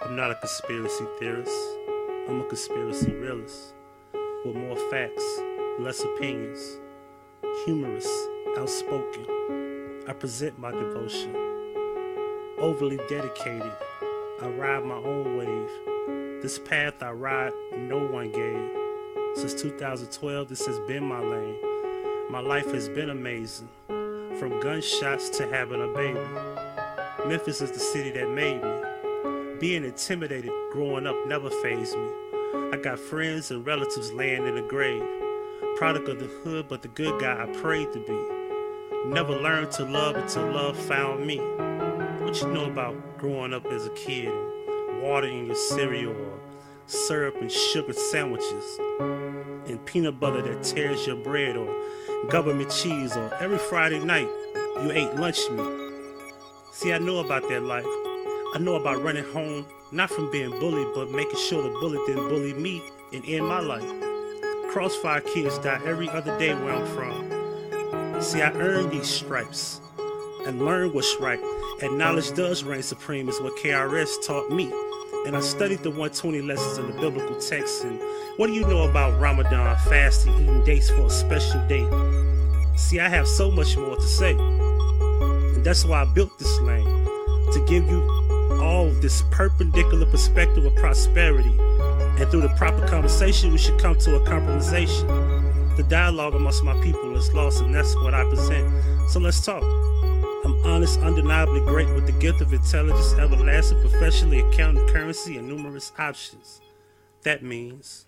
I'm not a conspiracy theorist. I'm a conspiracy realist. With more facts, less opinions. Humorous, outspoken. I present my devotion. Overly dedicated. I ride my own wave. This path I ride, no one gave. Since 2012, this has been my lane. My life has been amazing. From gunshots to having a baby. Memphis is the city that made me. Being intimidated growing up never fazed me. I got friends and relatives laying in the grave. Product of the hood, but the good guy I prayed to be. Never learned to love until love found me. What you know about growing up as a kid and water in your cereal or syrup and sugar sandwiches and peanut butter that tears your bread or government cheese or every Friday night you ate lunch meat. See, I know about that life. I know about running home, not from being bullied, but making sure the bully didn't bully me and end my life. Crossfire kids die every other day where I'm from. See, I earned these stripes and learned what's right. And knowledge does reign supreme is what KRS taught me. And I studied the 120 lessons in the biblical text. And what do you know about Ramadan, fasting, eating dates for a special day? See, I have so much more to say. And that's why I built this lane, to give you all this perpendicular perspective of prosperity. And through the proper conversation, we should come to a compromisation. The dialogue amongst my people is lost, and that's what I present. So let's talk. I'm honest, undeniably great with the gift of intelligence, everlasting, professionally accounting currency, and numerous options. That means...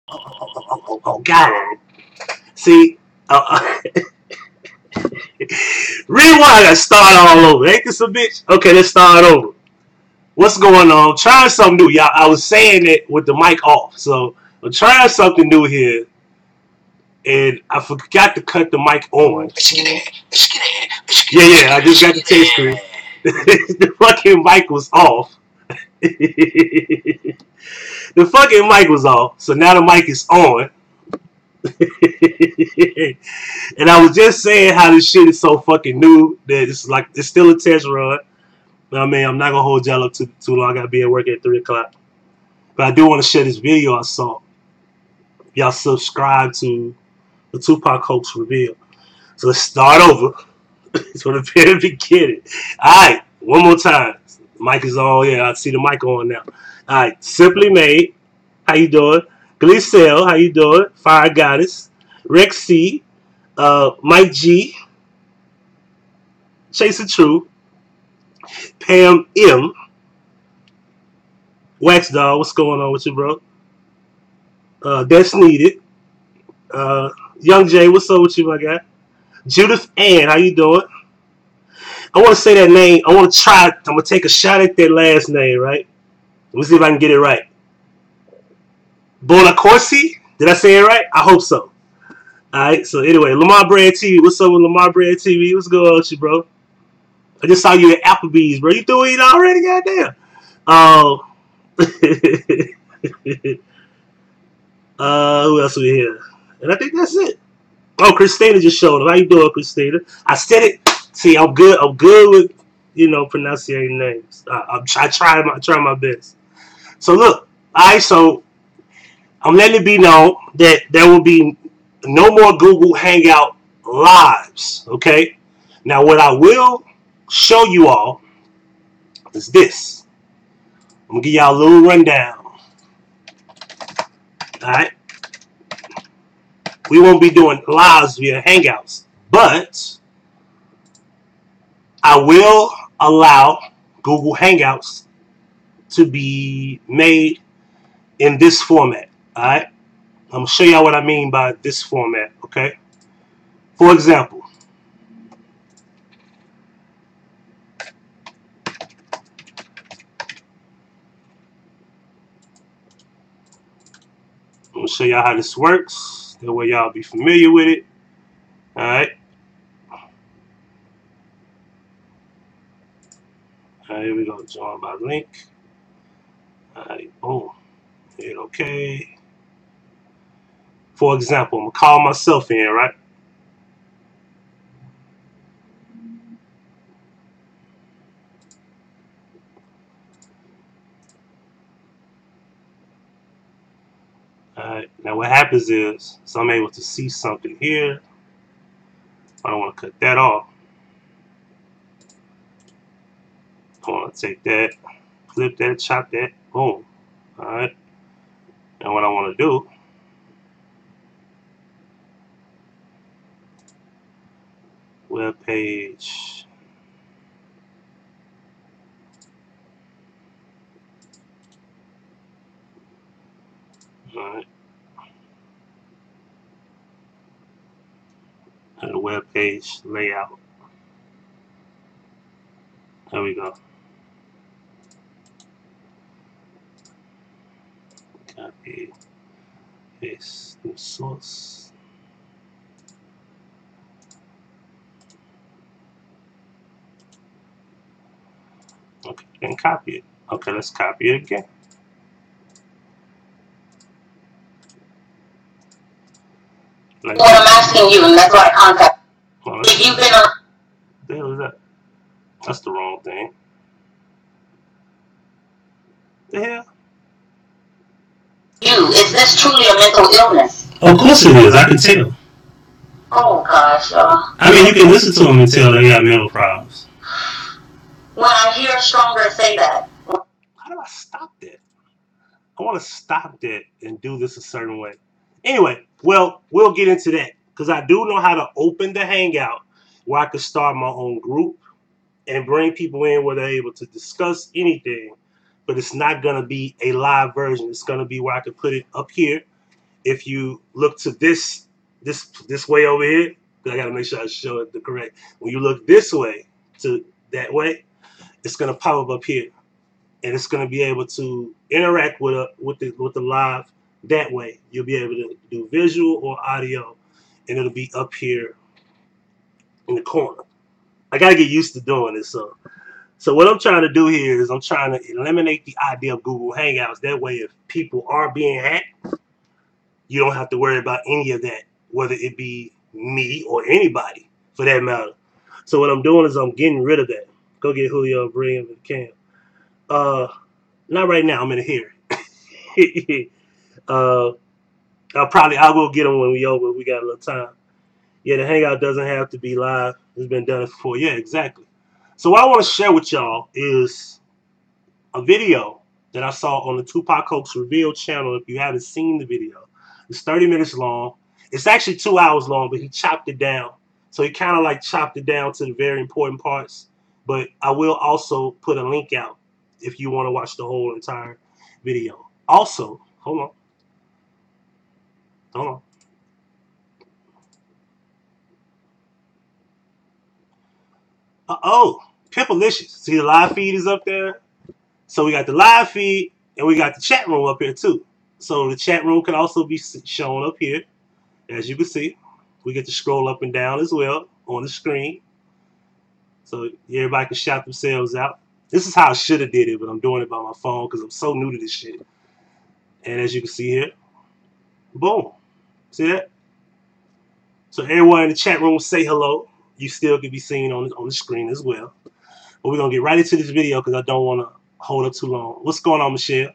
Oh, got it. See, rewind. I gotta start all over. Ain't this a bitch? Okay, let's start over. What's going on? Trying something new, y'all. I was saying it with the mic off, so I'm trying something new here, and I forgot to cut the mic on. Yeah, I just got the text screen. The fucking mic was off. The fucking mic was off, so now the mic is on. And I was just saying how this shit is so fucking new that it's like it's still a test run. I mean, I'm not gonna hold y'all up too long. I gotta be at work at 3 o'clock. But I do want to share this video I saw. Y'all subscribe to the Tupac hoax reveal. So let's start over. It's from the very beginning. Alright, one more time. Mic is on. Yeah, I see the mic on now. Alright, Simply Made. How you doing? Gleecel, how you doing? Fire Goddess. Rex C. Mike G. Chasing True. Pam M. Wax Dog, what's going on with you, bro? That's Needed. Young Jay, what's up with you, my guy? Judith Ann, how you doing? I want to say that name. I want to try. I'm going to take a shot at that last name, right? Let me see if I can get it right. Bonacorsi? Did I say it right? I hope so. Alright, so anyway, Lamar Brand TV. What's up with Lamar Brand TV? What's going on with you, bro? I just saw you at Applebee's, bro. You through it already? Goddamn. Who else we here? And I think that's it. Oh, Christina just showed up. How you doing, Christina? I said it. See, I'm good. I'm good with pronouncing names. I try my best. So look, so I'm letting it be known that there will be no more Google Hangout lives. Okay. Now, what I will show you all is this. I'm gonna give y'all a little rundown. All right. We won't be doing lives via Hangouts, but I will allow Google Hangouts to be made in this format. All right. I'm gonna show y'all what I mean by this format. Okay. For example, I'm gonna show y'all how this works. That way y'all be familiar with it. All right. All right, here we go. Join by link. All right, boom. Hit OK. For example, I'm gonna call myself in, right? All right. Now what happens is, so I'm able to see something here. I don't want to cut that off. I want to take that, clip that, chop that, boom. All right. And what I want to do, web page. All right. And the web page layout. There we go. Copy, paste, new source. Okay, and copy it. Okay, let's copy it again. Like what I'm asking you, and that's why I contact. If you've been on. What the hell is that? That's the wrong thing. The hell? You, is this truly a mental illness? Of course it is. I can tell. Oh gosh, I mean, you can listen to them and tell they got mental problems. When I hear Stronger say that. How do I stop that? I want to stop that and do this a certain way. Anyway, well, we'll get into that because I do know how to open the Hangout where I can start my own group and bring people in where they're able to discuss anything. But it's not going to be a live version. It's going to be where I can put it up here if you look to this way over here, I gotta make sure I show it the correct. When you look this way to that way, it's gonna pop up here, and it's gonna be able to interact with the live that way. You'll be able to do visual or audio, and it'll be up here in the corner. I gotta get used to doing this. So what I'm trying to do here is I'm trying to eliminate the idea of Google Hangouts. That way, if people are being hacked, you don't have to worry about any of that, whether it be me or anybody for that matter. So what I'm doing is I'm getting rid of that. Go get Julio, bring him to the cam. Not right now. I'm in here. I will get him when we over. We got a little time. Yeah, the Hangout doesn't have to be live. It's been done before. Yeah, exactly. So what I want to share with y'all is a video that I saw on the Tupac Hoax Reveal channel. If you haven't seen the video, it's 30 minutes long. It's actually 2 hours long, but he chopped it down. So he kind of like chopped it down to the very important parts. But I will also put a link out if you want to watch the whole entire video. Also, hold on. Oh, Pimpalicious. See the live feed is up there? So we got the live feed and we got the chat room up here too. So the chat room can also be shown up here. As you can see, we get to scroll up and down as well on the screen. So everybody can shout themselves out. This is how I should have did it, but I'm doing it by my phone because I'm so new to this shit. And as you can see here, boom. See that? So everyone in the chat room say hello. You still can be seen on the screen as well. But we're going to get right into this video because I don't want to hold up too long. What's going on, Michelle?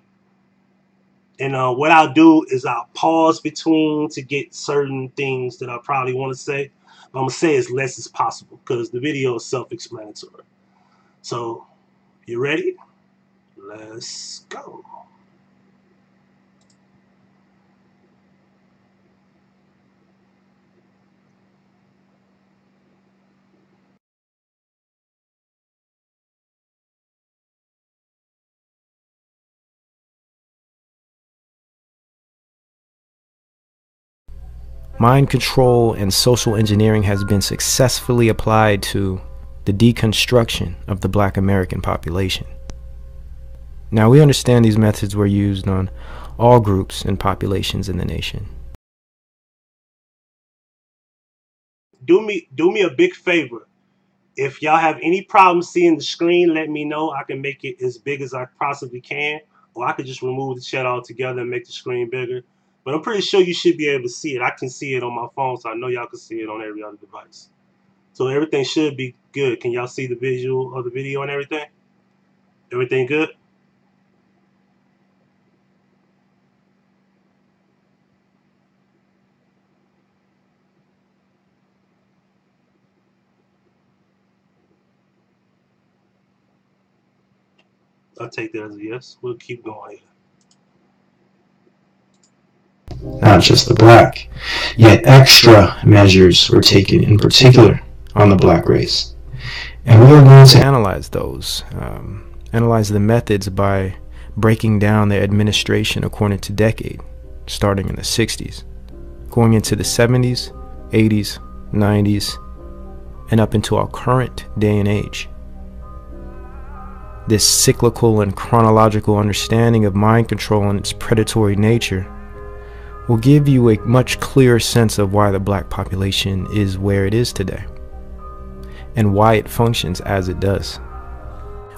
And what I'll do is I'll pause between to get certain things that I probably want to say. But I'm going to say as less as possible because the video is self-explanatory. So, you ready? Let's go. Mind control and social engineering has been successfully applied to the deconstruction of the Black American population. Now, we understand these methods were used on all groups and populations in the nation. Do me a big favor. If y'all have any problems seeing the screen, let me know. I can make it as big as I possibly can, or I could just remove the chat altogether and make the screen bigger. But I'm pretty sure you should be able to see it. I can see it on my phone, so I know y'all can see it on every other device. So everything should be good. Can y'all see the visual of the video and everything? Everything good? I'll take that as a yes. We'll keep going here. Not just the black, yet extra measures were taken in particular on the black race. And we are going to analyze those, analyze the methods by breaking down the administration according to decade, starting in the 60s, going into the 70s, 80s, 90s, and up into our current day and age. This cyclical and chronological understanding of mind control and its predatory nature will give you a much clearer sense of why the black population is where it is today and why it functions as it does.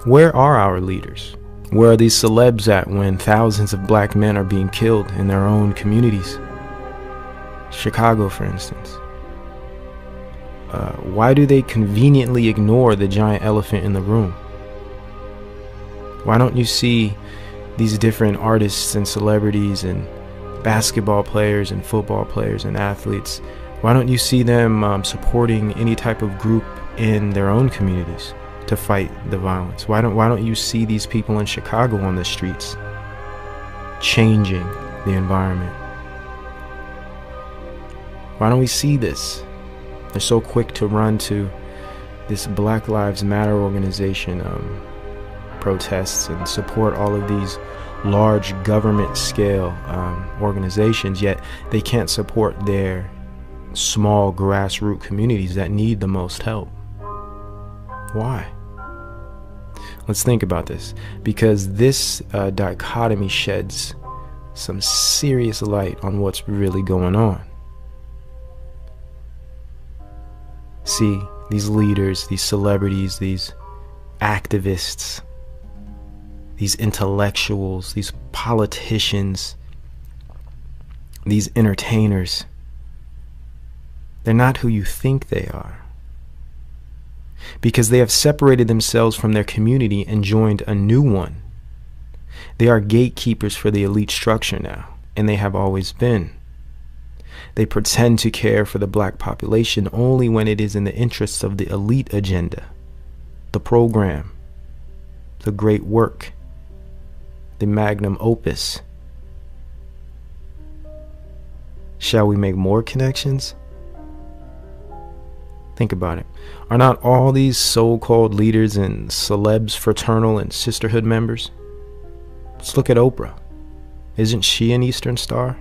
Where are our leaders? Where are these celebs at when thousands of black men are being killed in their own communities? Chicago, for instance. Why do they conveniently ignore the giant elephant in the room? Why don't you see these different artists and celebrities and basketball players and football players and athletes? Why don't you see them supporting any type of group in their own communities to fight the violence? Why don't you see these people in Chicago on the streets changing the environment? Why don't we see this? They're so quick to run to this Black Lives Matter organization protests and support all of these large government scale organizations, yet they can't support their small grassroots communities that need the most help. Why? Let's think about this, because this dichotomy sheds some serious light on what's really going on. See, these leaders, these celebrities, these activists, these intellectuals, these politicians, these entertainers, they're not who you think they are, because they have separated themselves from their community and joined a new one. They are gatekeepers for the elite structure now, and they have always been. They pretend to care for the black population only when it is in the interests of the elite agenda, the program, the great work, the magnum opus. Shall we make more connections? Think about it. Are not all these so-called leaders and celebs fraternal and sisterhood members? Let's look at Oprah. Isn't she an Eastern Star?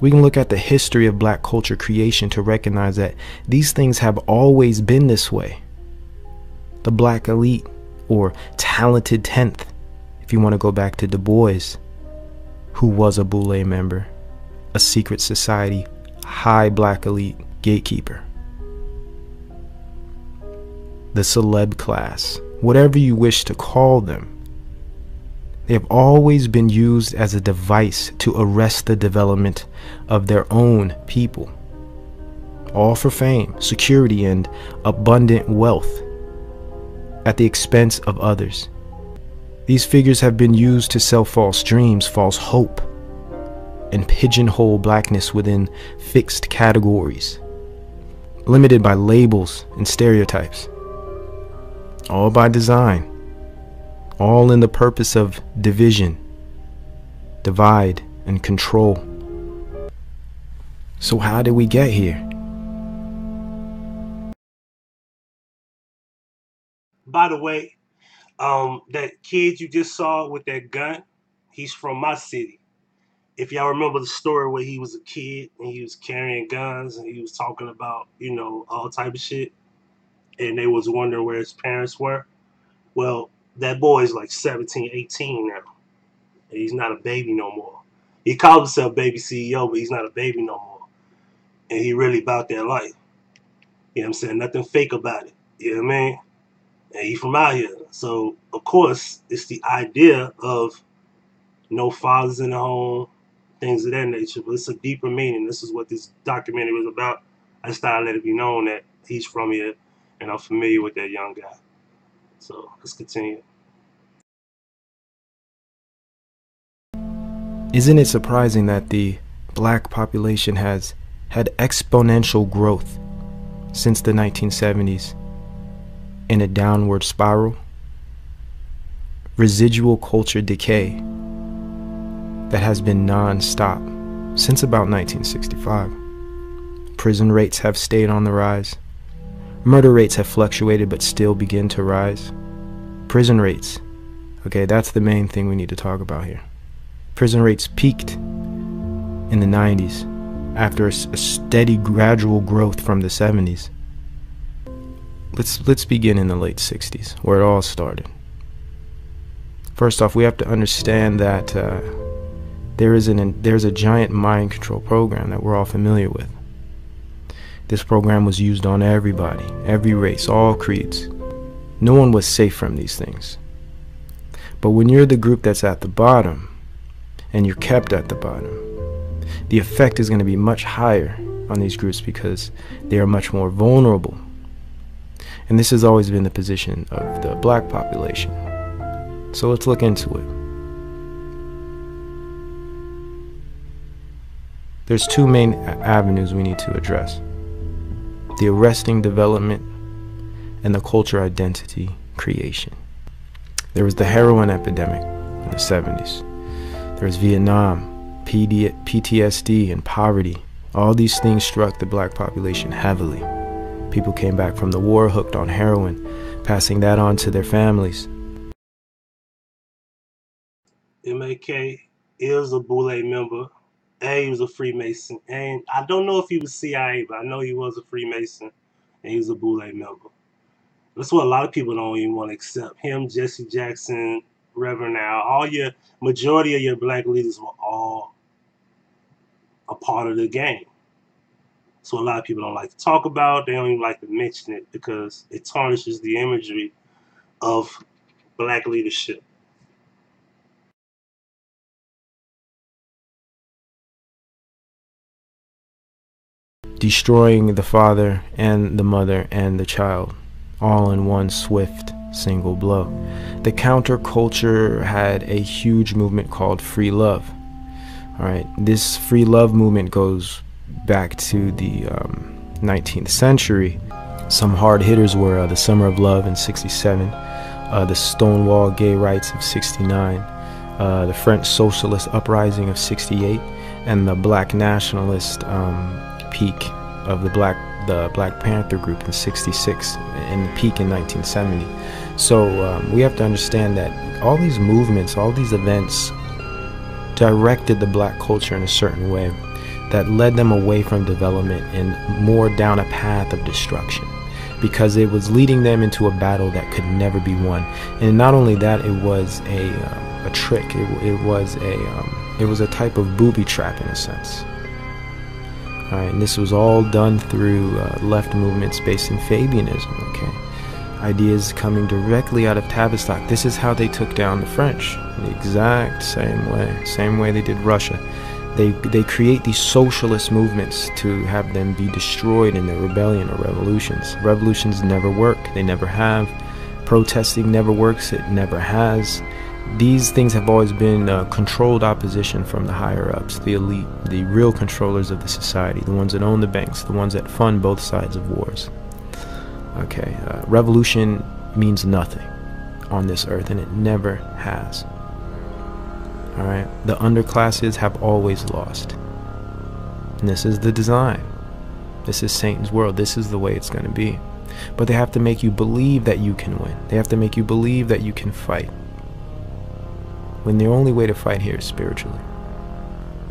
We can look at the history of black culture creation to recognize that these things have always been this way. The black elite, or talented 10th, if you want to go back to Du Bois, who was a Boule member, a secret society, high black elite gatekeeper. The celeb class, whatever you wish to call them, they have always been used as a device to arrest the development of their own people, all for fame, security, and abundant wealth at the expense of others. These figures have been used to sell false dreams, false hope, and pigeonhole blackness within fixed categories, limited by labels and stereotypes, all by design, all in the purpose of division, divide, and control. So how did we get here? By the way, that kid you just saw with that gun, he's from my city. If y'all remember the story where he was a kid and he was carrying guns and he was talking about, all type of shit, and they was wondering where his parents were. Well, that boy is like 17, 18 now. And he's not a baby no more. He calls himself baby CEO, but he's not a baby no more. And he really about that life. You know what I'm saying? Nothing fake about it. You know what I mean? And he from out here. So, of course, it's the idea of no fathers in the home, things of that nature. But it's a deeper meaning. This is what this documentary was about. I just thought I'd let it be known that he's from here, and I'm familiar with that young guy. So, let's continue. Isn't it surprising that the black population has had exponential growth since the 1970s in a downward spiral? Residual culture decay that has been non-stop since about 1965. Prison rates have stayed on the rise. Murder rates have fluctuated but still begin to rise. Prison rates. Okay, that's the main thing we need to talk about here. Prison rates peaked in the 90s after a steady gradual growth from the 70s. Let's begin in the late 60s, where it all started. First off, we have to understand that there's a giant mind control program that we're all familiar with. This program was used on everybody, every race, all creeds. No one was safe from these things. But when you're the group that's at the bottom, and you're kept at the bottom, the effect is going to be much higher on these groups because they are much more vulnerable. And this has always been the position of the black population. So let's look into it. There's two main avenues we need to address: the arresting development and the culture identity creation. There was the heroin epidemic in the 70s. There was Vietnam, PTSD, and poverty. All these things struck the black population heavily. People came back from the war hooked on heroin, passing that on to their families. MAK is a Boule member. He was a Freemason. And I don't know if he was CIA, but I know he was a Freemason. And he was a Boule member. That's what a lot of people don't even want to accept. Him, Jesse Jackson, Reverend Al, majority of your black leaders were all a part of the game. So a lot of people don't like to talk about. They don't even like to mention it because it tarnishes the imagery of black leadership. Destroying the father and the mother and the child, all in one swift single blow. The counterculture had a huge movement called free love. All right, this free love movement goes back to the 19th century. Some hard hitters were the Summer of Love in '67, the Stonewall Gay Rights of '69, the French Socialist Uprising of '68, and the Black Nationalist peak of the Black Panther group in '66, and the peak in 1970. So we have to understand that all these movements, all these events directed the black culture in a certain way that led them away from development and more down a path of destruction, because it was leading them into a battle that could never be won. And not only that, it was a trick. It was a type of booby trap in a sense. All right, and this was all done through left movements based in Fabianism. Okay, ideas coming directly out of Tavistock. This is how they took down the French, the exact same way they did Russia. They create these socialist movements to have them be destroyed in their rebellion or revolutions. Revolutions never work. They never have. Protesting never works. It never has. These things have always been controlled opposition from the higher-ups, the elite, the real controllers of the society, the ones that own the banks, the ones that fund both sides of wars. Okay, revolution means nothing on this earth, and it never has. All right, the underclasses have always lost. And this is the design. This is Satan's world. This is the way it's going to be. But they have to make you believe that you can win. They have to make you believe that you can fight, when the only way to fight here is spiritually.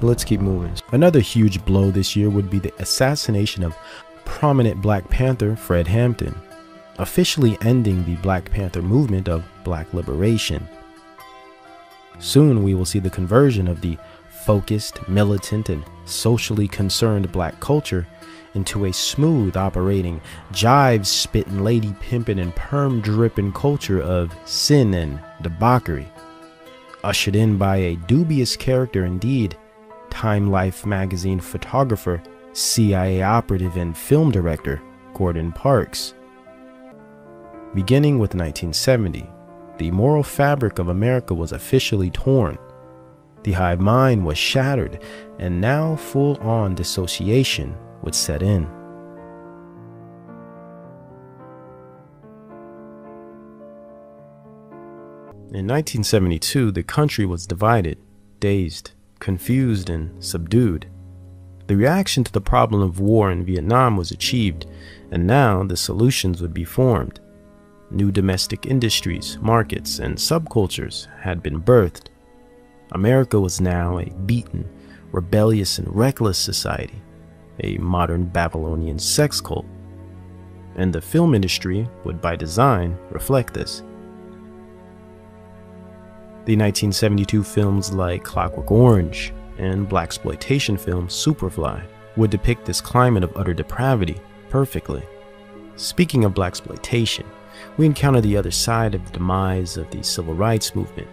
Let's keep moving. Another huge blow this year would be the assassination of prominent Black Panther Fred Hampton, officially ending the Black Panther movement of Black liberation. Soon we will see the conversion of the focused, militant, and socially concerned black culture into a smooth operating, jive spitting, lady pimping, and perm dripping culture of sin and debauchery, ushered in by a dubious character indeed, Time Life magazine photographer, CIA operative, and film director Gordon Parks. Beginning with 1970, the moral fabric of America was officially torn. The hive mind was shattered, and now full-on dissociation would set in. In 1972, the country was divided, dazed, confused, and subdued. The reaction to the problem of war in Vietnam was achieved, and now the solutions would be formed. New domestic industries, markets, and subcultures had been birthed. America was now a beaten, rebellious, and reckless society, a modern Babylonian sex cult. And the film industry would, by design, reflect this. The 1972 films like Clockwork Orange and blaxploitation film Superfly would depict this climate of utter depravity perfectly. Speaking of blaxploitation, we encounter the other side of the demise of the civil rights movement.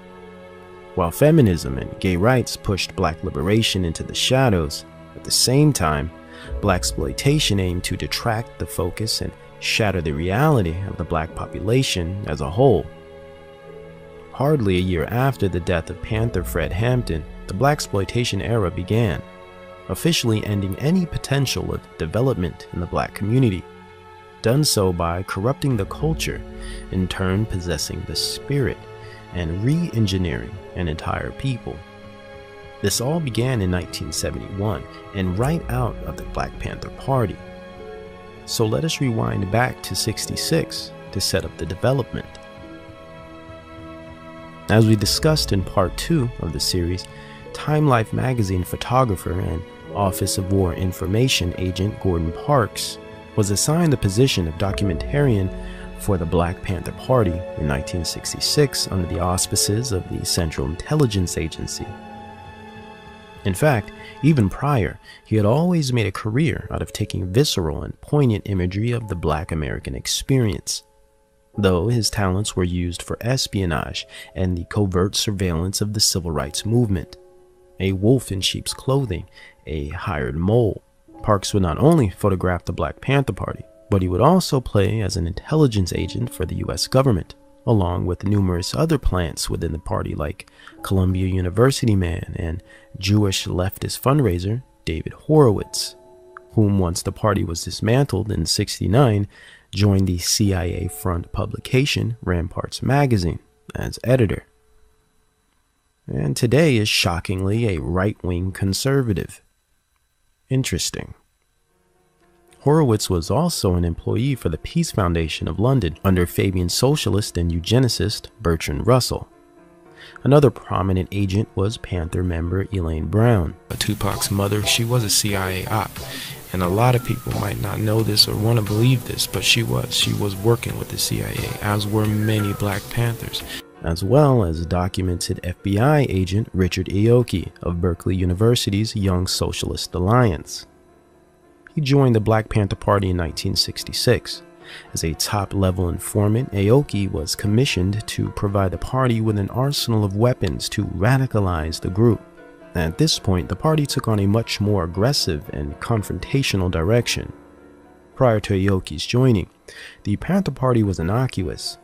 While feminism and gay rights pushed black liberation into the shadows, at the same time, blaxploitation aimed to detract the focus and shatter the reality of the black population as a whole. Hardly a year after the death of Panther Fred Hampton, the blaxploitation era began, officially ending any potential of development in the black community, done so by corrupting the culture, in turn possessing the spirit, and re-engineering an entire people. This all began in 1971, and right out of the Black Panther Party. So let us rewind back to '66 to set up the development. As we discussed in part 2 of the series, Time Life magazine photographer and Office of War Information agent Gordon Parks was assigned the position of documentarian for the Black Panther Party in 1966 under the auspices of the Central Intelligence Agency. In fact, even prior, he had always made a career out of taking visceral and poignant imagery of the Black American experience, though his talents were used for espionage and the covert surveillance of the civil rights movement. A wolf in sheep's clothing, a hired mole, Parks would not only photograph the Black Panther Party, but he would also play as an intelligence agent for the US government, along with numerous other plants within the party like Columbia University man and Jewish leftist fundraiser David Horowitz, whom once the party was dismantled in '69, joined the CIA front publication Ramparts magazine as editor. And today is shockingly a right-wing conservative. Interesting. Horowitz was also an employee for the Peace Foundation of London under Fabian socialist and eugenicist Bertrand Russell. Another prominent agent was Panther member Elaine Brown. Tupac's mother, she was a CIA op, and a lot of people might not know this or want to believe this, but she was working with the CIA, as were many Black Panthers, as well as documented FBI agent Richard Aoki of Berkeley University's Young Socialist Alliance. He joined the Black Panther Party in 1966. As a top-level informant, Aoki was commissioned to provide the party with an arsenal of weapons to radicalize the group. At this point, the party took on a much more aggressive and confrontational direction. Prior to Aoki's joining, the Panther Party was innocuous,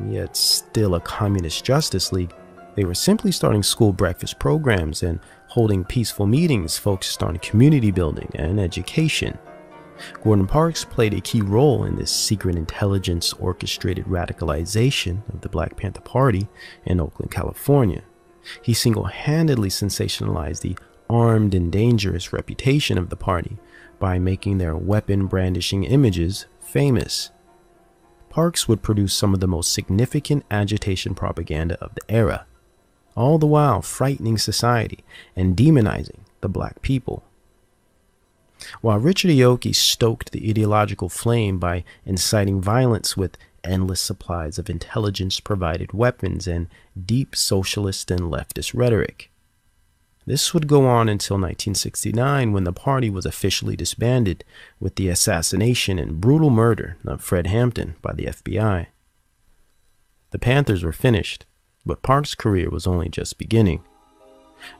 yet still a communist justice league. They were simply starting school breakfast programs and holding peaceful meetings focused on community building and education. Gordon Parks played a key role in this secret intelligence orchestrated radicalization of the Black Panther Party in Oakland, California. He single-handedly sensationalized the armed and dangerous reputation of the party by making their weapon-brandishing images famous. Parks would produce some of the most significant agitation propaganda of the era, all the while frightening society and demonizing the Black people. While Richard Aoki stoked the ideological flame by inciting violence with endless supplies of intelligence-provided weapons and deep socialist and leftist rhetoric. This would go on until 1969, when the party was officially disbanded with the assassination and brutal murder of Fred Hampton by the FBI. The Panthers were finished, but Parks' career was only just beginning.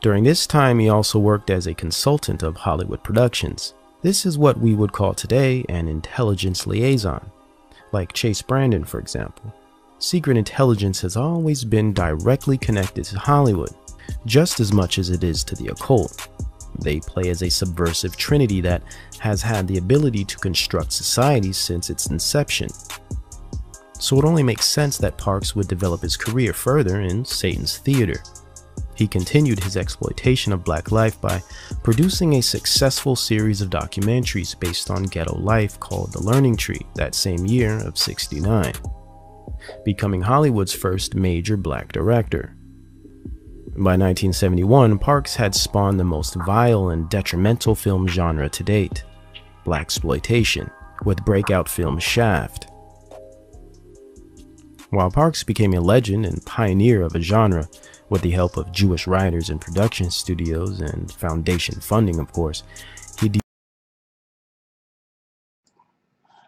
During this time, he also worked as a consultant of Hollywood productions. This is what we would call today an intelligence liaison, like Chase Brandon, for example. Secret intelligence has always been directly connected to Hollywood, just as much as it is to the occult. They play as a subversive trinity that has had the ability to construct societies since its inception. So it only makes sense that Parks would develop his career further in Satan's theater. He continued his exploitation of Black life by producing a successful series of documentaries based on ghetto life called The Learning Tree that same year of '69, becoming Hollywood's first major Black director. By 1971, Parks had spawned the most vile and detrimental film genre to date, blaxploitation, with breakout film Shaft. While Parks became a legend and pioneer of a genre, with the help of Jewish writers and production studios and foundation funding, of course,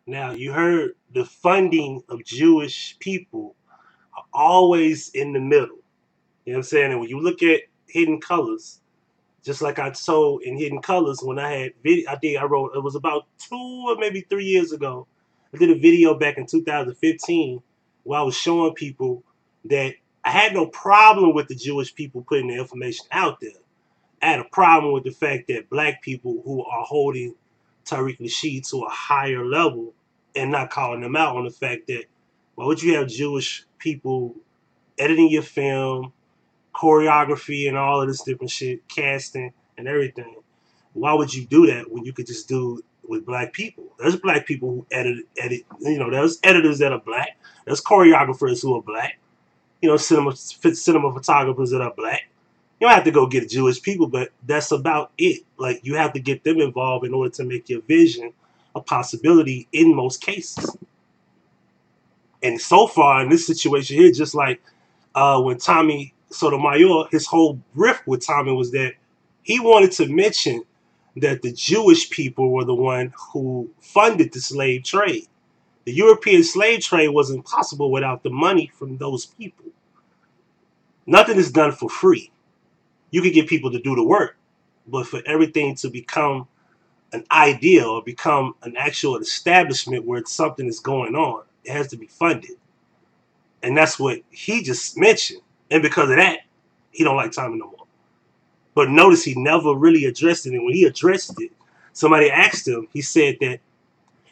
Now, you heard the funding of Jewish people are always in the middle. You know what I'm saying? And when you look at Hidden Colors, just like I told in Hidden Colors, when I had I wrote, it was about 2 or maybe 3 years ago. I did a video back in 2015 where I was showing people that I had no problem with the Jewish people putting the information out there. I had a problem with the fact that Black people who are holding Tariq Nasheed to a higher level and not calling them out on the fact that, why would you have Jewish people editing your film, choreography and all of this different shit, casting and everything? Why would you do that when you could just do it with Black people? There's Black people who edit, there's editors that are Black. There's choreographers who are Black. cinema photographers that are black. You don't have to go get Jewish people, but that's about it. Like, you have to get them involved in order to make your vision a possibility in most cases. And so far in this situation here, just like when Tommy Sotomayor, his whole riff with Tommy was that he wanted to mention that the Jewish people were the one who funded the slave trade. The European slave trade wasn't possible without the money from those people. Nothing is done for free. You can get people to do the work, but for everything to become an idea or become an actual establishment where something is going on, it has to be funded. And that's what he just mentioned. And because of that, he don't like Tommy no more. But notice he never really addressed it. And when he addressed it, somebody asked him, he said that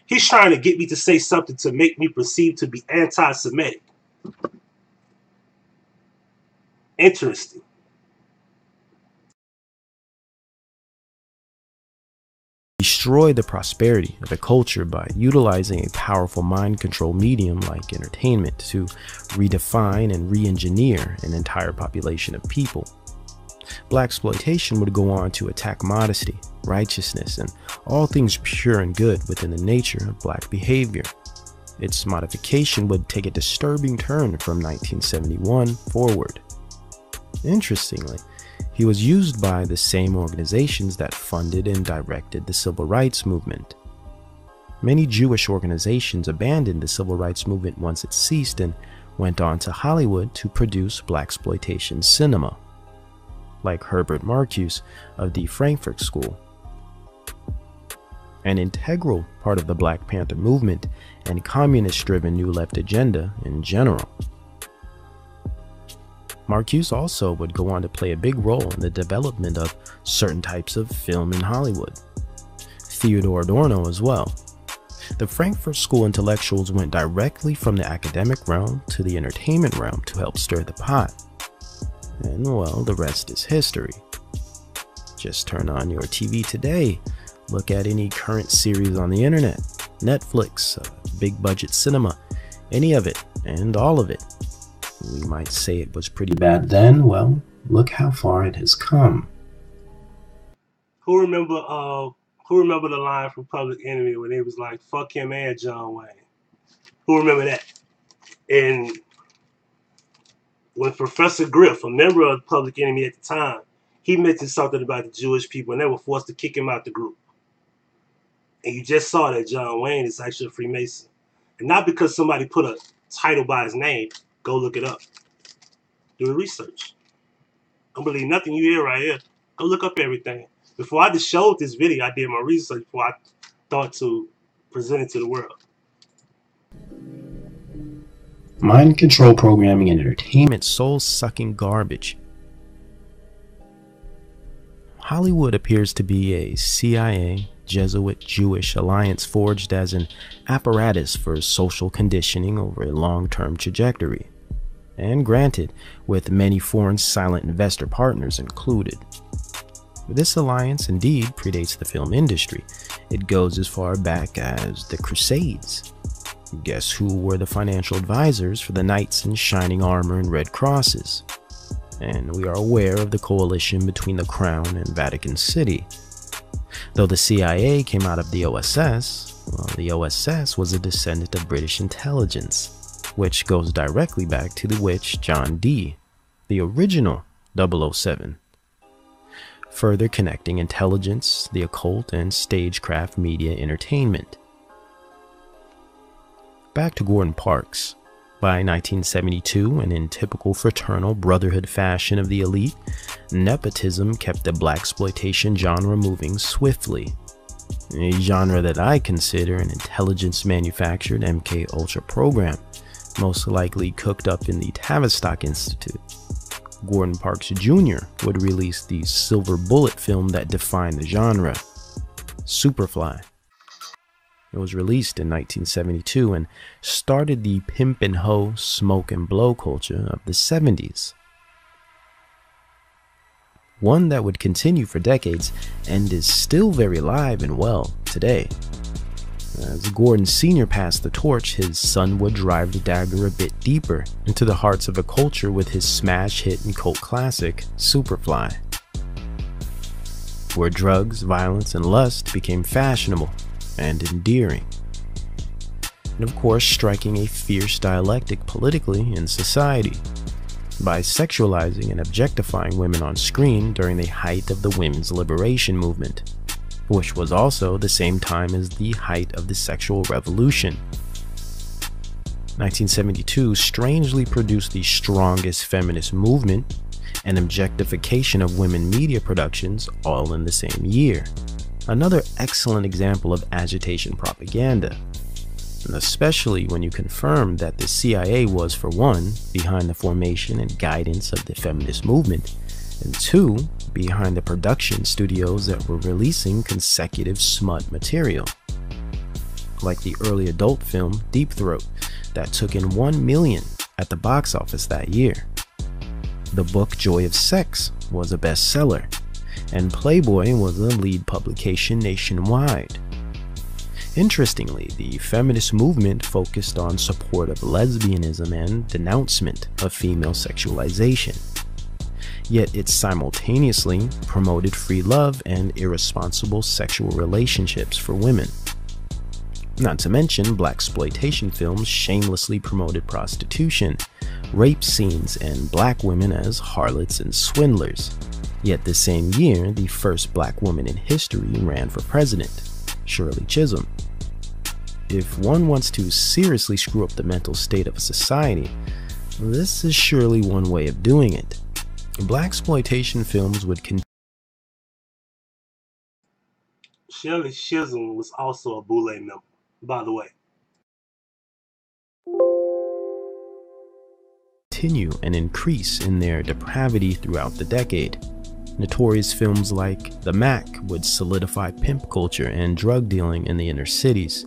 he's trying to get me to say something to make me perceived to be anti-Semitic. Interesting. Destroy the prosperity of a culture by utilizing a powerful mind control medium like entertainment to redefine and re-engineer an entire population of people. Blaxploitation would go on to attack modesty, righteousness, and all things pure and good within the nature of black behavior. Its modification would take a disturbing turn from 1971 forward. Interestingly, he was used by the same organizations that funded and directed the civil rights movement. Many Jewish organizations abandoned the civil rights movement once it ceased and went on to Hollywood to produce blaxploitation cinema, like Herbert Marcuse of the Frankfurt School, an integral part of the Black Panther movement and communist-driven New Left agenda in general. Marcuse also would go on to play a big role in the development of certain types of film in Hollywood. Theodore Adorno as well. The Frankfurt School intellectuals went directly from the academic realm to the entertainment realm to help stir the pot. And well, the rest is history. Just turn on your TV today, look at any current series on the internet, Netflix, big budget cinema, any of it and all of it. We might say it was pretty bad then. Well, look how far it has come. Who remember the line from Public Enemy when it was like, fuck him and John Wayne? Who remember that? And when Professor Griff, a member of Public Enemy at the time, he mentioned something about the Jewish people and they were forced to kick him out the group. And you just saw that John Wayne is actually a Freemason. And not because somebody put a title by his name. Go look it up. Do the research. Don't believe nothing you hear right here. Go look up everything. Before I just showed this video, I did my research before I thought to present it to the world. Mind control programming and entertainment, soul-sucking garbage. Hollywood appears to be a CIA, Jesuit, Jewish alliance forged as an apparatus for social conditioning over a long-term trajectory, and granted, with many foreign silent investor partners included. This alliance indeed predates the film industry. It goes as far back as the Crusades. Guess who were the financial advisors for the knights in shining armor and red crosses? And we are aware of the coalition between the Crown and Vatican City. Though the CIA came out of the OSS, well, the OSS was a descendant of British intelligence, which goes directly back to the witch John Dee, the original 007. Further connecting intelligence, the occult, and stagecraft media entertainment. Back to Gordon Parks. By 1972, and in typical fraternal brotherhood fashion of the elite, nepotism kept the blaxploitation genre moving swiftly. A genre that I consider an intelligence-manufactured MK Ultra program, most likely cooked up in the Tavistock Institute. Gordon Parks Jr. would release the silver bullet film that defined the genre, Superfly. It was released in 1972 and started the pimp and hoe, smoke and blow culture of the 70s. One that would continue for decades and is still very alive and well today. As Gordon Sr. passed the torch, his son would drive the dagger a bit deeper into the hearts of a culture with his smash hit and cult classic, Superfly, where drugs, violence, and lust became fashionable and endearing. And of course, striking a fierce dialectic politically in society by sexualizing and objectifying women on screen during the height of the women's liberation movement, which was also the same time as the height of the sexual revolution. 1972 strangely produced the strongest feminist movement and objectification of women media productions all in the same year. Another excellent example of agitation propaganda, and especially when you confirm that the CIA was, for one, behind the formation and guidance of the feminist movement, and two, behind the production studios that were releasing consecutive smut material, like the early adult film Deep Throat that took in 1 million at the box office that year. The book Joy of Sex was a bestseller, and Playboy was a lead publication nationwide. Interestingly, the feminist movement focused on support of lesbianism and denouncement of female sexualization, yet it simultaneously promoted free love and irresponsible sexual relationships for women. Not to mention, blaxploitation films shamelessly promoted prostitution, rape scenes, and black women as harlots and swindlers. Yet the same year, the first black woman in history ran for president, Shirley Chisholm. If one wants to seriously screw up the mental state of a society, this is surely one way of doing it. Blaxploitation films would continue. Shirley Chisholm was also a Boule member, by the way. Continue and increase in their depravity throughout the decade. Notorious films like The Mac would solidify pimp culture and drug dealing in the inner cities.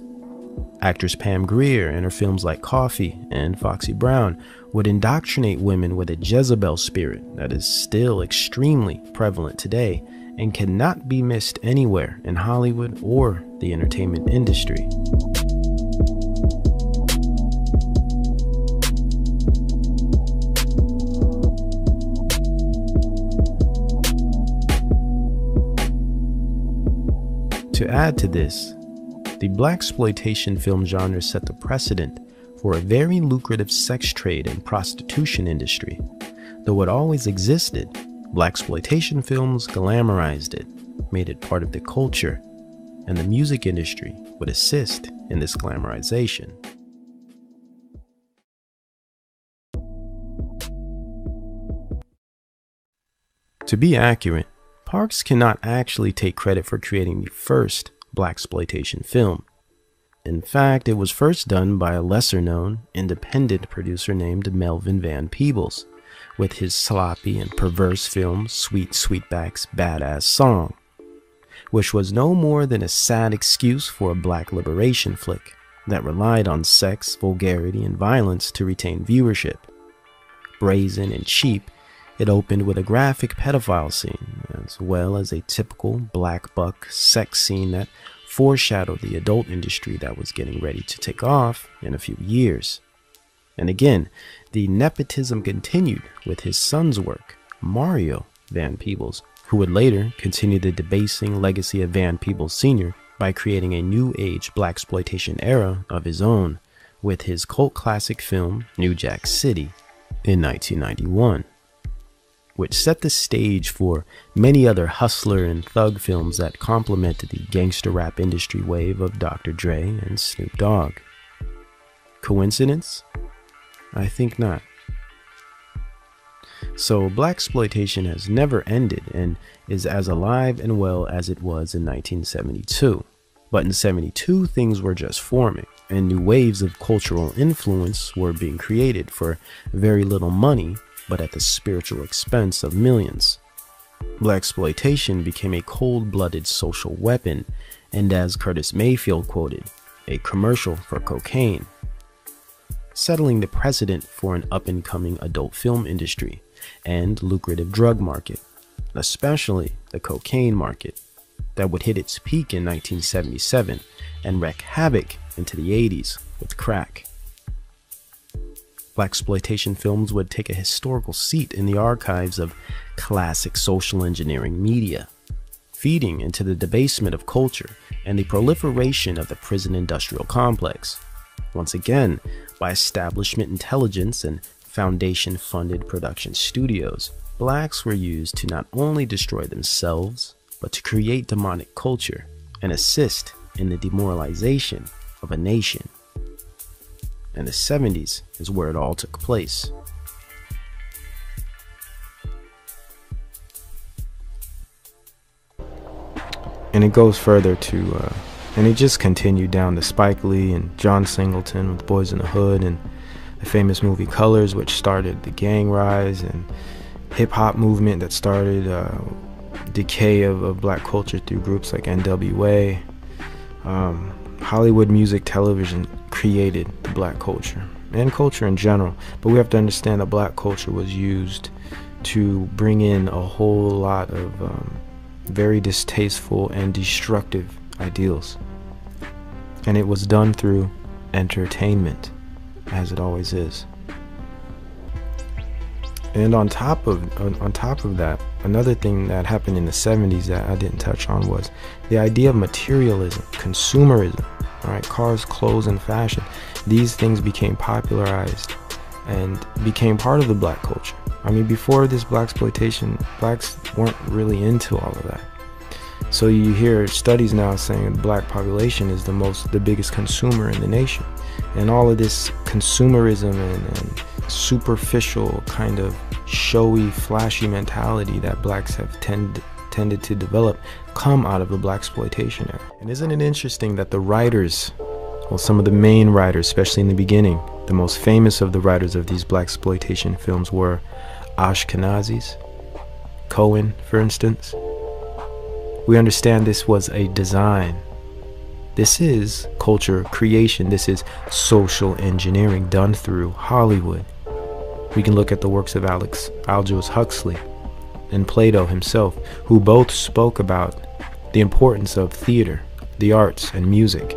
Actress Pam Grier in her films like Coffee and Foxy Brown would indoctrinate women with a Jezebel spirit that is still extremely prevalent today and cannot be missed anywhere in Hollywood or the entertainment industry. To add to this, the blaxploitation film genre set the precedent for a very lucrative sex trade and prostitution industry. Though it always existed, blaxploitation films glamorized it, made it part of the culture, and the music industry would assist in this glamorization. To be accurate, Parks cannot actually take credit for creating the first blaxploitation film. In fact, it was first done by a lesser-known, independent producer named Melvin Van Peebles, with his sloppy and perverse film Sweet Sweetback's Badass Song, which was no more than a sad excuse for a black liberation flick that relied on sex, vulgarity, and violence to retain viewership. Brazen and cheap, it opened with a graphic pedophile scene, as well as a typical black buck sex scene that foreshadowed the adult industry that was getting ready to take off in a few years. And again, the nepotism continued with his son's work, Mario Van Peebles, who would later continue the debasing legacy of Van Peebles Sr. by creating a new age blaxploitation era of his own with his cult classic film New Jack City in 1991. Which set the stage for many other hustler and thug films that complemented the gangster rap industry wave of Dr. Dre and Snoop Dogg. Coincidence? I think not. So blaxploitation has never ended and is as alive and well as it was in 1972. But in 72, things were just forming, and new waves of cultural influence were being created for very little money, but at the spiritual expense of millions. Blaxploitation became a cold-blooded social weapon, and as Curtis Mayfield quoted, a commercial for cocaine, settling the precedent for an up-and-coming adult film industry and lucrative drug market, especially the cocaine market. that would hit its peak in 1977 and wreak havoc into the 80s with crack. Blaxploitation films would take a historical seat in the archives of classic social engineering media, feeding into the debasement of culture and the proliferation of the prison industrial complex. Once again, by establishment intelligence and foundation-funded production studios, blacks were used to not only destroy themselves, but to create demonic culture and assist in the demoralization of a nation. And the 70s is where it all took place. And it goes further to, and it just continued down to Spike Lee and John Singleton with Boys in the Hood, and the famous movie Colors, which started the gang rise and hip-hop movement that started decay of black culture through groups like NWA. Hollywood music television created the black culture and culture in general, but we have to understand that black culture was used to bring in a whole lot of very distasteful and destructive ideals, and it was done through entertainment, as it always is. And on top of that, another thing that happened in the 70s that I didn't touch on was the idea of materialism, consumerism. All right, cars, clothes, and fashion. These things became popularized and became part of the black culture. I mean, before this blaxploitation, blacks weren't really into all of that. So you hear studies now saying the black population is the biggest consumer in the nation, and all of this consumerism and superficial kind of showy, flashy mentality that blacks have tended to develop come out of the blaxploitation era. And isn't it interesting that the writers, well, some of the main writers, especially in the beginning, the most famous of the writers of these blaxploitation films were Ashkenazis, Cohen, for instance. We understand this was a design. This is culture creation. This is social engineering done through Hollywood. We can look at the works of Aldous Huxley and Plato himself, who both spoke about the importance of theater, the arts, and music,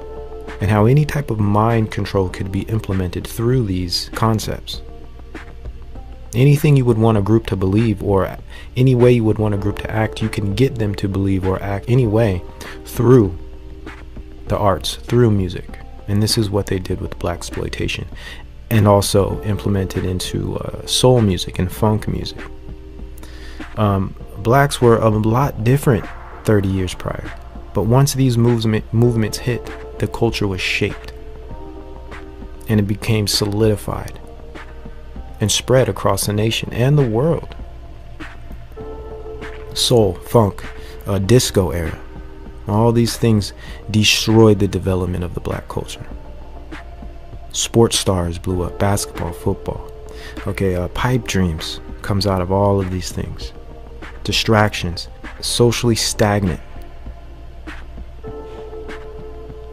and how any type of mind control could be implemented through these concepts. Anything you would want a group to believe, or any way you would want a group to act, you can get them to believe or act any way through the arts, through music. And this is what they did with blaxploitation, and also implemented into soul music and funk music. Blacks were a lot different 30 years prior, but once these movements hit, the culture was shaped, and it became solidified and spread across the nation and the world. Soul, funk, disco era, all these things destroyed the development of the black culture. Sports stars blew up, basketball, football. Okay, pipe dreams comes out of all of these things. Distractions, socially stagnant.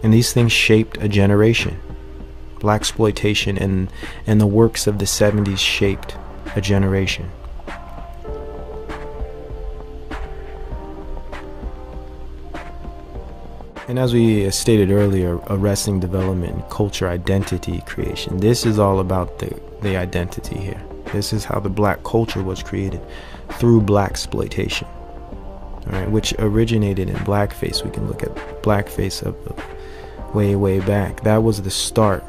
And these things shaped a generation. Blaxploitation and the works of the 70s shaped a generation. And as we stated earlier, arresting development, culture, identity creation. This is all about the identity here. This is how the black culture was created, through blaxploitation. All right, which originated in blackface. We can look at blackface of way back. That was the start,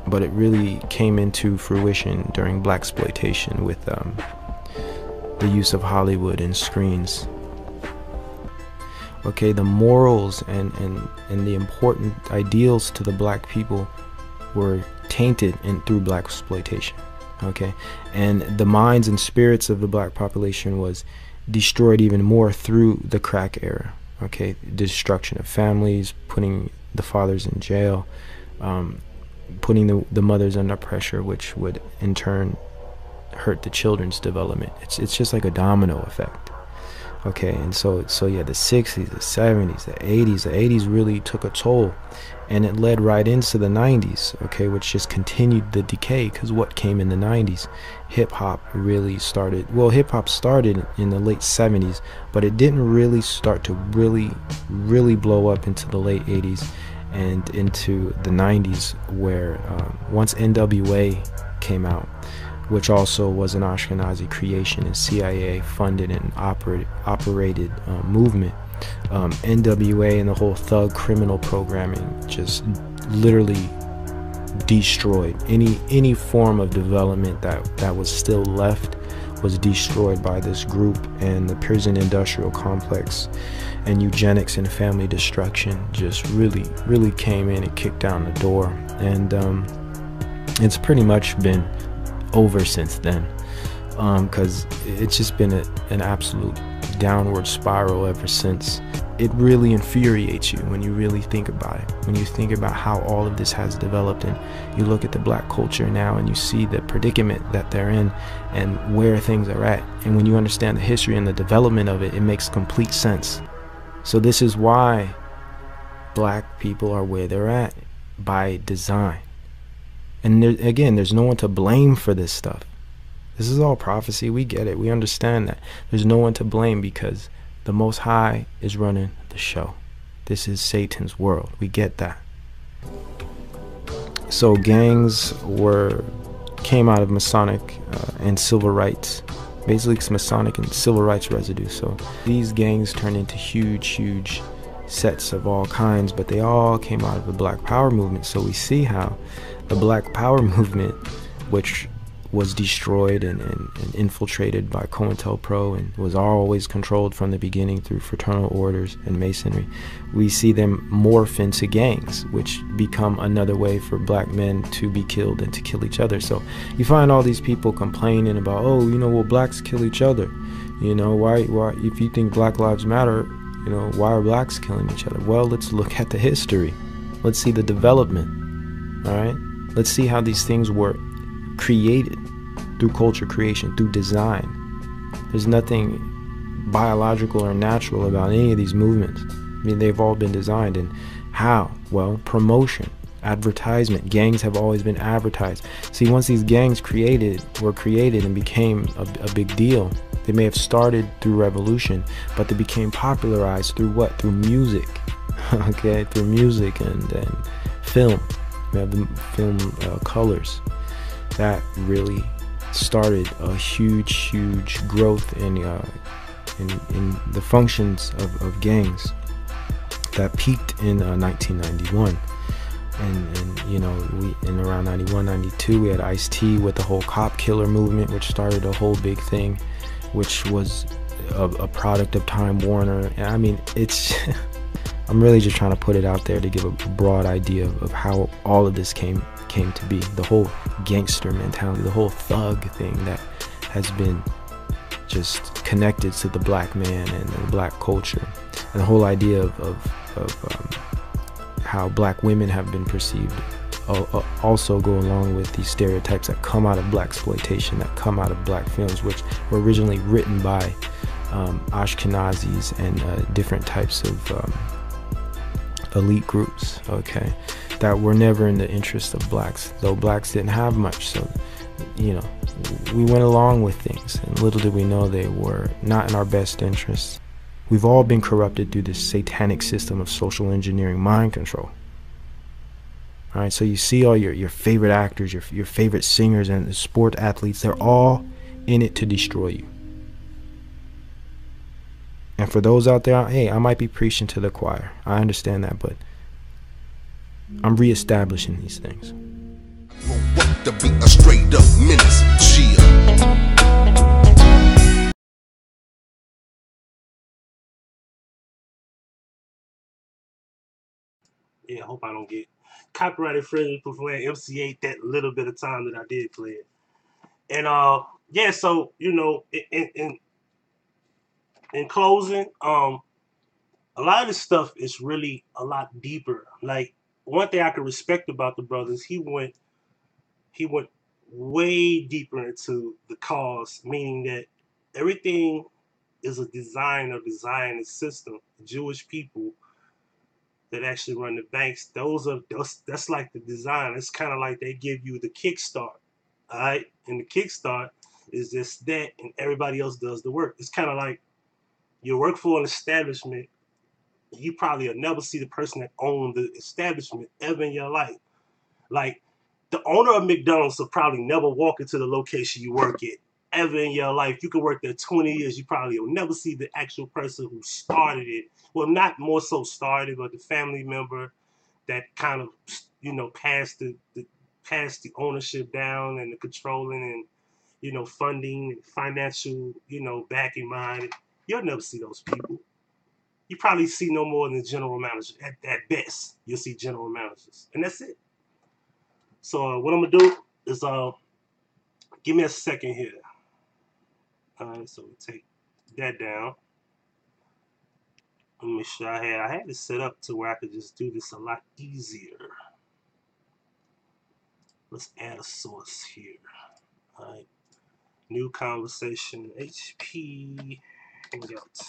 but it really came into fruition during blaxploitation with the use of Hollywood and screens. Okay, the morals and the important ideals to the black people were tainted through blaxploitation. Okay, and the minds and spirits of the black population was destroyed even more through the crack era. Okay, destruction of families, putting the fathers in jail, putting the mothers under pressure, which would in turn hurt the children's development. It's just like a domino effect. Okay, and so yeah, the 60s, the 70s, the 80s. The 80s really took a toll, and it led right into the 90s, okay, which just continued the decay. Because what came in the 90s? Hip-hop really started. Well, hip-hop started in the late 70s, but it didn't really start to really blow up into the late 80s and into the 90s, where once NWA came out, which also was an Ashkenazi creation and CIA funded and operated movement. NWA and the whole thug criminal programming just literally destroyed any form of development that was still left, was destroyed by this group. And the prison industrial complex and eugenics and family destruction just really came in and kicked down the door. And it's pretty much been over since then, because it's just been an absolute downward spiral ever since. It really infuriates you when you really think about it, when you think about how all of this has developed, and you look at the black culture now and you see the predicament that they're in and where things are at. And when you understand the history and the development of it, it makes complete sense. So this is why black people are where they're at, by design. And again, there's no one to blame for this stuff. This is all prophecy. We get it. We understand that. There's no one to blame, because the Most High is running the show. This is Satan's world. We get that. So gangs came out of Masonic and civil rights. Basically, it's Masonic and civil rights residue. So these gangs turned into huge sets of all kinds, but they all came out of the Black Power movement. So we see how the Black Power movement, which was destroyed and infiltrated by COINTELPRO and was always controlled from the beginning through fraternal orders and masonry, we see them morph into gangs, which become another way for black men to be killed and to kill each other. So you find all these people complaining about, oh, well, blacks kill each other. Why if you think Black Lives Matter, why are blacks killing each other? Well, let's look at the history. Let's see the development. All right? Let's see how these things were created through culture creation, through design. There's nothing biological or natural about any of these movements. I mean, they've all been designed. And how? Well, promotion, advertisement. Gangs have always been advertised. See, once these gangs were created and became a big deal, they may have started through revolution, but they became popularized through what? Through music. Okay, through music and film. We have the film colors. That really started a huge growth in the functions of gangs that peaked in 1991. And we in around 91, 92, we had Ice-T with the whole cop killer movement, which started a whole big thing, which was a product of Time Warner. And I mean, it's I'm really just trying to put it out there to give a broad idea of how all of this came to be. The whole gangster mentality, the whole thug thing that has been just connected to the black man and the black culture, and the whole idea of how black women have been perceived also go along with these stereotypes that come out of black exploitation, that come out of black films, which were originally written by Ashkenazis and different types of elite groups, okay, that were never in the interest of blacks, though blacks didn't have much. So we went along with things, and little did we know they were not in our best interests. We've all been corrupted through this satanic system of social engineering, mind control. All right, so you see all your favorite actors, your favorite singers and the sport athletes, they're all in it to destroy you. And for those out there, hey, I might be preaching to the choir. I understand that, but I'm reestablishing these things. To be a straight up menace, Yeah, I hope I don't get copyright infringement for playing MC8 that little bit of time that I did play it. And yeah, so in closing, a lot of this stuff is really a lot deeper. Like, one thing I can respect about the brothers, he went way deeper into the cause, meaning that everything is a design system. Jewish people that actually run the banks, that's like the design. It's kind of like they give you the kickstart, all right? And the kickstart is just that, and everybody else does the work. It's kind of like you work for an establishment. You probably will never see the person that owned the establishment ever in your life. Like, the owner of McDonald's will probably never walk into the location you work at ever in your life. You could work there 20 years. You probably will never see the actual person who started it. Well, not more so started, but the family member that kind of, passed the ownership down and the controlling and, funding and financial, backing behind it. You'll never see those people. You probably see no more than the general manager. At best, you'll see general managers. And that's it. So what I'm going to do is give me a second here. All right, so we take that down. Let me make sure I had it set up to where I could just do this a lot easier. Let's add a source here. All right, new conversation, HP Hangout.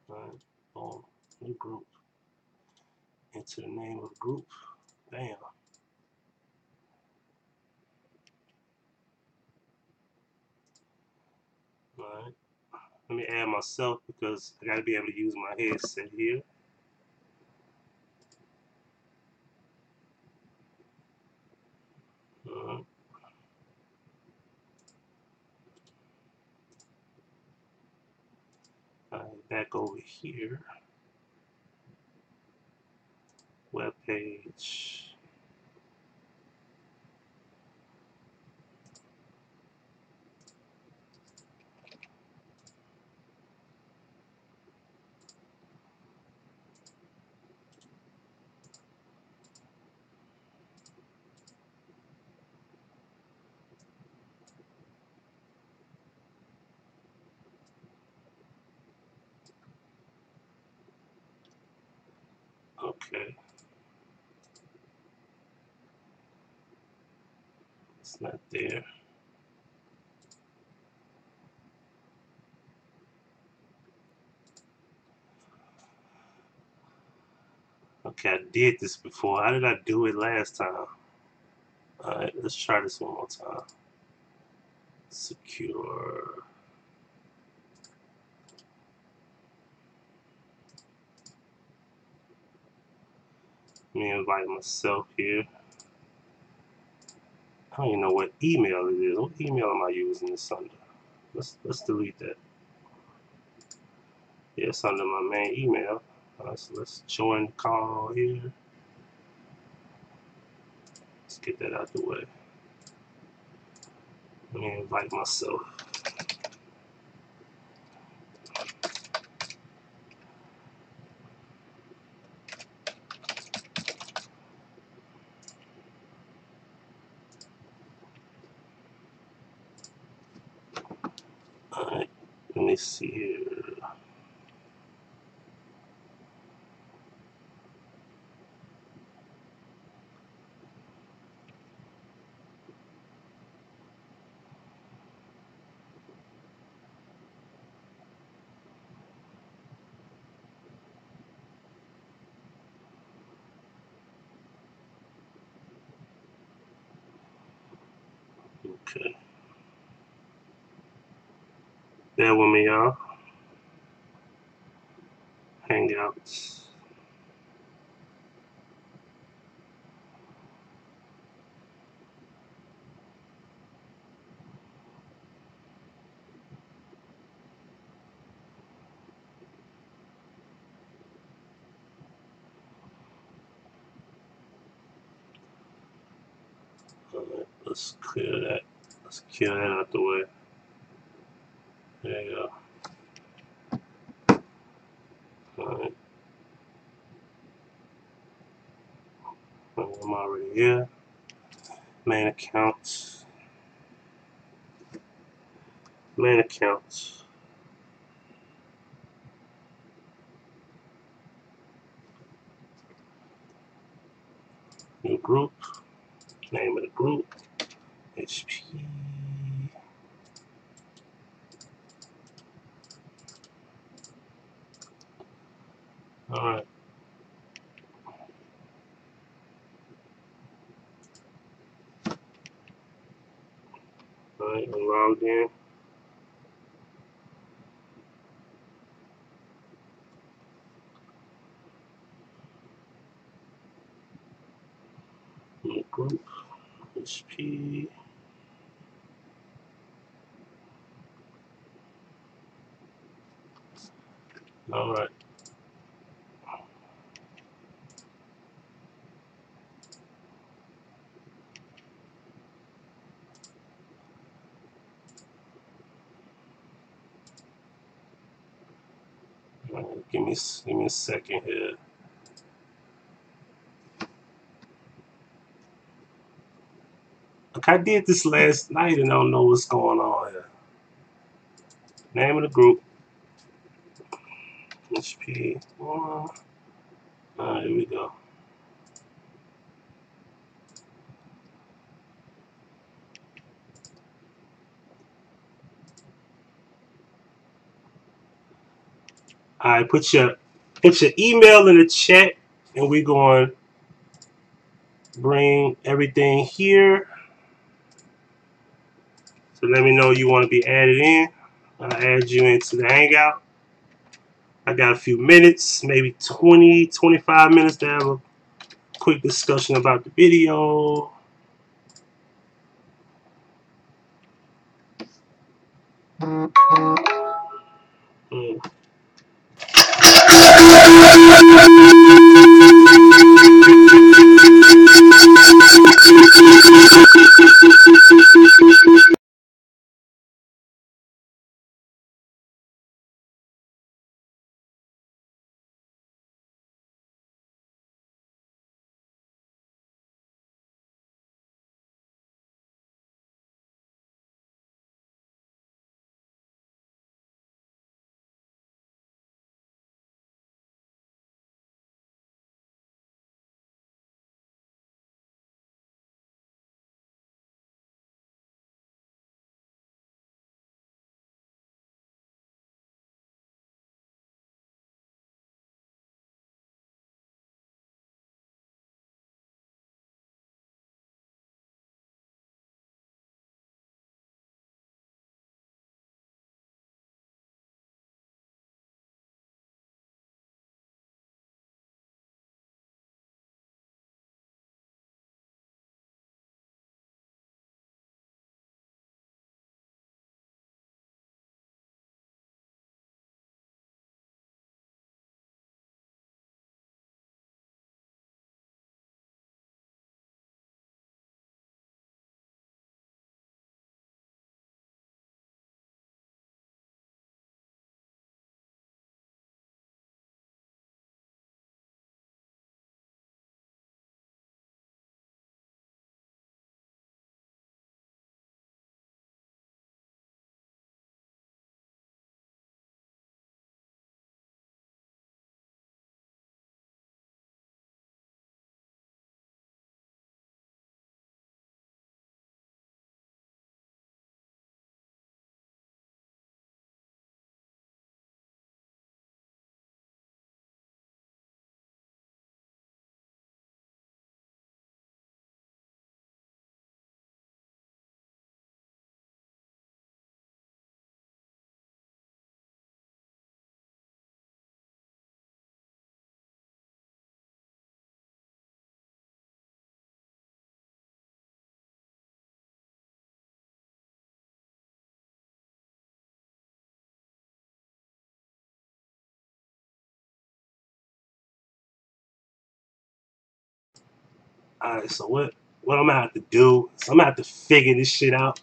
All right, boom, new group. Enter the name of the group. Bam. All right, let me add myself because I got to be able to use my headset here. All right, back over here. Web page. Okay. It's not there. Okay, I did this before. How did I do it last time? Alright, let's try this one more time. Secure. Let me invite myself here. I don't even know what email it is. What email am I using this under? Let's delete that. Yeah, it's under my main email. So let's join the call here. Let's get that out the way. Let me invite myself. Alright, let me see here. Okay. Bear with me, y'all. Hangouts. Alright, let's clear that. Let's clear that out the way. There you go. Alright. I'm already here. Main accounts. Main accounts. New group. Name of the group. HP. logged in. Group HP. All right. Give me a second here. Look, I did this last night and I don't know what's going on here. Name of the group. HP. Alright, here we go. Alright, put your email in the chat and we're going to bring everything here. So let me know you want to be added in. I'll add you into the Hangout. I got a few minutes, maybe 20, 25 minutes to have a quick discussion about the video. Alright, so what I'm gonna have to do is I'm gonna have to figure this shit out.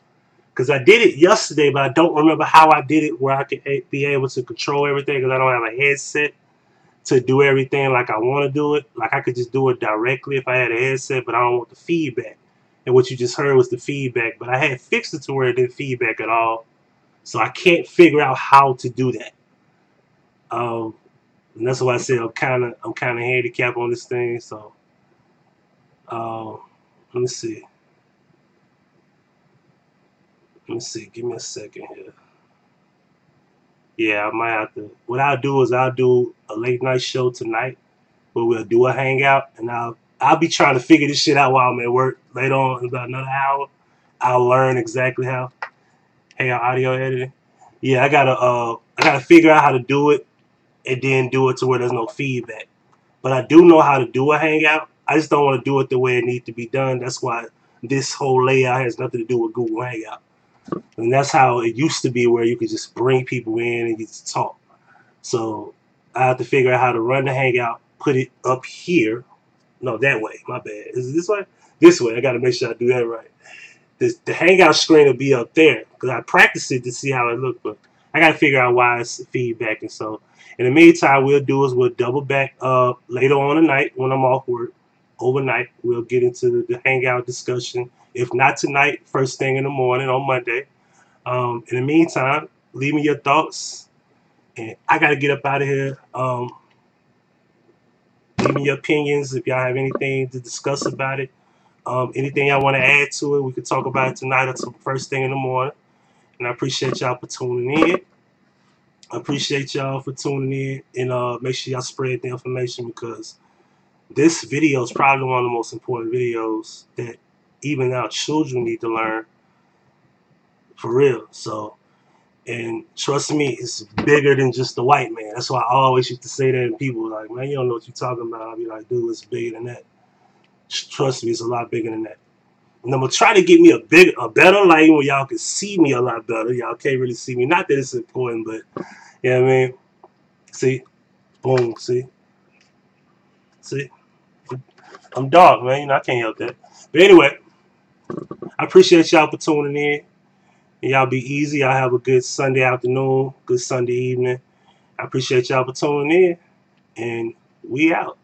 Cause I did it yesterday, but I don't remember how I did it where I could be able to control everything because I don't have a headset to do everything like I want to do it. Like I could just do it directly if I had a headset, but I don't want the feedback. And what you just heard was the feedback, but I had fixed it to where it didn't feedback at all. So I can't figure out how to do that. And that's why I said I'm kind of handicapped on this thing. So let me see. Give me a second here. Yeah, I might have to. What I'll do is I'll do a late night show tonight where we'll do a hangout, and I'll be trying to figure this shit out while I'm at work. Later on, in about another hour, I'll learn exactly how. Hangout audio editing. Yeah, I gotta figure out how to do it and then do it to where there's no feedback. But I do know how to do a Hangout. I just don't want to do it the way it needs to be done. That's why this whole layout has nothing to do with Google Hangout. And that's how it used to be, where you could just bring people in and get to talk. So I have to figure out how to run the Hangout, put it up here. No, that way. My bad. Is it this way? This way. I got to make sure I do that right. The Hangout screen will be up there because I practiced it to see how it looked, but I got to figure out why it's feedback. And so in the meantime, we'll double back later on tonight when I'm off work. Overnight, we'll get into the Hangout discussion. If not tonight, first thing in the morning on Monday. In the meantime, leave me your thoughts. And I got to get up out of here. Leave me your opinions if y'all have anything to discuss about it. Anything I want to add to it, we can talk about it tonight or first thing in the morning. And I appreciate y'all for tuning in. I appreciate y'all for tuning in, and make sure y'all spread the information, because this video is probably one of the most important videos that even our children need to learn, for real. So, and trust me, it's bigger than just the white man. That's why I always used to say that, and people were like, man, you don't know what you're talking about. I'll be like, dude, it's bigger than that. Trust me, it's a lot bigger than that. And I'm gonna try to get me a better lighting where y'all can see me a lot better. Y'all can't really see me. Not that it's important, but you know what I mean? See? Boom, see? I'm dark, man. You know, I can't help that. But anyway, I appreciate y'all for tuning in. And y'all be easy. Y'all have a good Sunday afternoon, good Sunday evening. I appreciate y'all for tuning in. And we out.